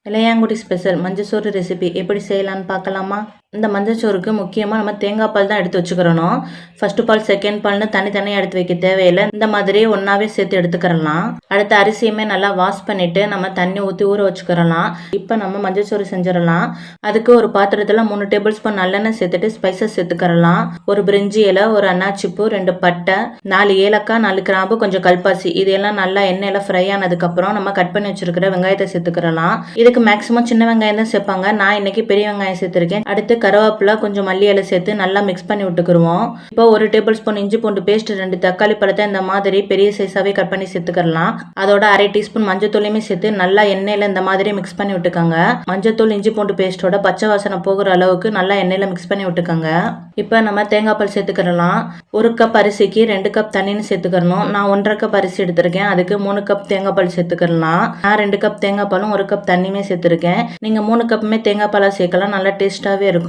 Ilayangudi special மஞ்சச்சோறு recipe எப்படி செய்யலான்னு பார்க்கலாமா? இந்த மஞ்சச்சோறுக்கு முக்கியமாக நம்ம தேங்காய் பால் தான் எடுத்து வச்சுக்கிறணும். ஃபர்ஸ்ட் பால் செகண்ட் பால்னு தனித்தனியாக எடுத்து வைக்க தேவையில்லை. இந்த மாதிரி ஒன்றாவே சேர்த்து எடுத்துக்கிறலாம். அடுத்த அரிசியுமே நல்லா வாஷ் பண்ணிவிட்டு நம்ம தண்ணி ஊற்றி ஊற வச்சுக்கிறலாம். இப்போ நம்ம மஞ்சச்சோறு செஞ்சிடலாம். அதுக்கு ஒரு பாத்திரத்தில் 3 டேபிள் ஸ்பூன் நல்லெண்ணெய் சேர்த்துட்டு ஸ்பைசஸ் சேர்த்துக்கிறலாம். ஒரு பிரிஞ்சி இலை, ஒரு அன்னாச்சிப்பூ, 2 பட்டை, 4 ஏலக்காய், 4 கிராம்பு, கொஞ்சம் கல்பாசி, இதெல்லாம் நல்லா எண்ணெயில் ஃப்ரை ஆனதுக்கப்புறம் நம்ம கட் பண்ணி வச்சிருக்கிற வெங்காயத்தை சேர்த்துக்கிறலாம். இதுக்கு மேக்ஸிமம் சின்ன வெங்காயம் தான் சேர்ப்பாங்க. நான் இன்னைக்கு பெரிய வெங்காயம் சேர்த்துருக்கேன். அடுத்து கருவேப்பிலை, கொஞ்சம் மல்லி இலை சேர்த்து நல்லா மிக்ஸ் பண்ணி விட்டுக்குருவோம். இப்போ 1 டேபிள் ஸ்பூன் இஞ்சி பூண்டு பேஸ்ட், 2 தக்காளி பழத்தை இந்த மாதிரி பெரிய சைஸாவே கட் பண்ணி சேர்த்துக்கலாம். அதோட 1/2 டீஸ்பூன் மஞ்சத்தூளையுமே சேர்த்து நல்லா எண்ணெயில இந்த மாதிரி மிக்ஸ் பண்ணி விட்டுக்கோங்க. மஞ்சத்தூள் இஞ்சி பூண்டு பேஸ்டோட பச்சை வாசனை போகிற அளவுக்கு நல்லா எண்ணெயில மிக்ஸ் பண்ணி விட்டுக்கோங்க. இப்போ நம்ம தேங்காய் பால் சேர்த்துக்கலாம். 1 கப் அரிசிக்கு 2 கப் தண்ணின்னு சேர்த்துக்கணும். நான் 1.5 கப் அரிசி எடுத்திருக்கேன். அதுக்கு 3 கப் தேங்காய் பால் சேர்த்துக்கலாம். நான் 2 கப் தேங்காய் பாலும் 1 கப் தண்ணியுமே சேர்த்துருக்கேன். நீங்க 3 கப்புமே தேங்காய் பாலா சேர்க்கலாம். நல்லா டேஸ்டாவே இருக்கும்.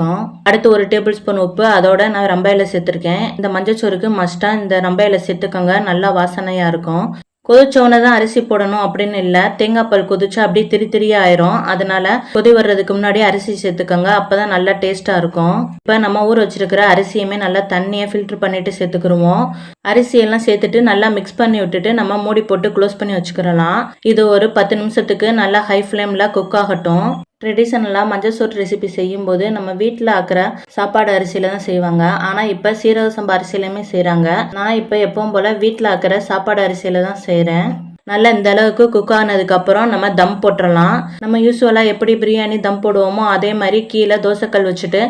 அடுத்து 1 டேபிள் ஸ்பூன் உப்பு, அதோட நான் ரம்ப இலை சேர்த்திருக்கேன். இந்த மஞ்சச்சோறுக்கு மஸ்டா இந்த ரம்ப இலை சேர்த்துக்கோங்க. நல்லா வாசனையா இருக்கும். கொதிச்சோன்னு தான் அரிசி போடணும் அப்படின்னு இல்லை. தேங்காய் பால் கொதிச்சா அப்படியே திரியா ஆயிரும். அதனால கொதி வர்றதுக்கு முன்னாடி அரிசி சேர்த்துக்கோங்க. அப்பதான் நல்லா டேஸ்டா இருக்கும். இப்போ நம்ம ஊற வச்சிருக்கிற அரிசியுமே நல்லா தண்ணியை ஃபில்டர் பண்ணிட்டு சேர்த்துக்கிருவோம். அரிசியெல்லாம் சேர்த்துட்டு நல்லா மிக்ஸ் பண்ணி விட்டுட்டு நம்ம மூடி போட்டு க்ளோஸ் பண்ணி வச்சுக்கிறலாம். இது ஒரு 10 நிமிஷத்துக்கு நல்லா ஹை ஃப்ளேம்ல குக் ஆகட்டும். ட்ரெடிஷ்னலாக மஞ்சச்சோறு ரெசிபி செய்யும்போது நம்ம வீட்டில் ஆக்கிற சாப்பாடு அரிசியில தான் செய்வாங்க. ஆனால் இப்போ சீரக சம்பா அரிசியிலுமே செய்கிறாங்க. நான் இப்போ எப்பவும் போல் வீட்டில் ஆக்கிற சாப்பாடு அரிசியில தான் செய்கிறேன். நல்லா இந்த அளவுக்கு குக் ஆனதுக்கப்புறம் நம்ம தம் போட்டுடலாம். நம்ம யூஸ்வலாக எப்படி பிரியாணி தம் போடுவோமோ அதே மாதிரி கீழே தோசைக்கல் வச்சுட்டு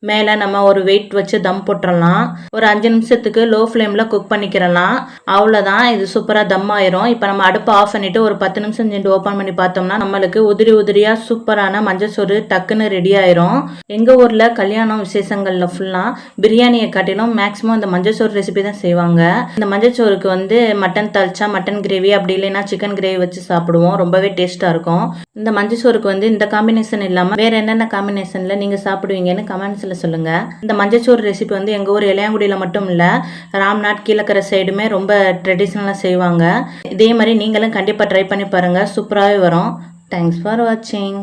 மேலே நம்ம ஒரு வெயிட் வச்சு தம் போட்டுடலாம். ஒரு 5 நிமிஷத்துக்கு லோ ஃப்ளேமில் குக் பண்ணிக்கிறலாம். அவ்வளோதான், இது சூப்பராக தம் ஆயிரும். இப்போ நம்ம அடுப்பை ஆஃப் பண்ணிவிட்டு ஒரு 10 நிமிஷம் சென்று ஓப்பன் பண்ணி பார்த்தோம்னா நம்மளுக்கு உதிரியாக சூப்பரான மஞ்சச்சோறு டக்குன்னு ரெடி ஆயிரும். எங்கள் ஊரில் கல்யாணம் விசேஷங்களில் ஃபுல்லாக பிரியாணியை காட்டிலும் மேக்ஸிமம் இந்த மஞ்சச்சோறு ரெசிபி தான் செய்வாங்க. இந்த மஞ்சச்சோறுக்கு வந்து மட்டன் தால்ச்சா, மட்டன் கிரேவி, அப்படி இல்லை சிக்கன் கிரேவி வச்சு சாப்பிடுவோம். ரொம்பவே டேஸ்டா இருக்கும். இந்த மஞ்சச்சோறுக்கு வந்து இந்த காம்பினேஷன் இல்லாம வேற என்னென்ன காம்பினேஷன்ல நீங்க சாப்பிடுவீங்கன்னு கமெண்ட்ஸ்ல சொல்லுங்க. இந்த மஞ்சச்சோறு ரெசிபி வந்து எங்க ஊர் இளையாங்குடியில மட்டும் இல்ல, ராம்நாட் கீழக்கரை சைடுமே ரொம்ப ட்ரெடிஷ்னலா செய்வாங்க. இதே மாதிரி நீங்களும் கண்டிப்பா ட்ரை பண்ணி பாருங்க. சூப்பராகவே வரும். தேங்க்ஸ் ஃபார் வாட்சிங்.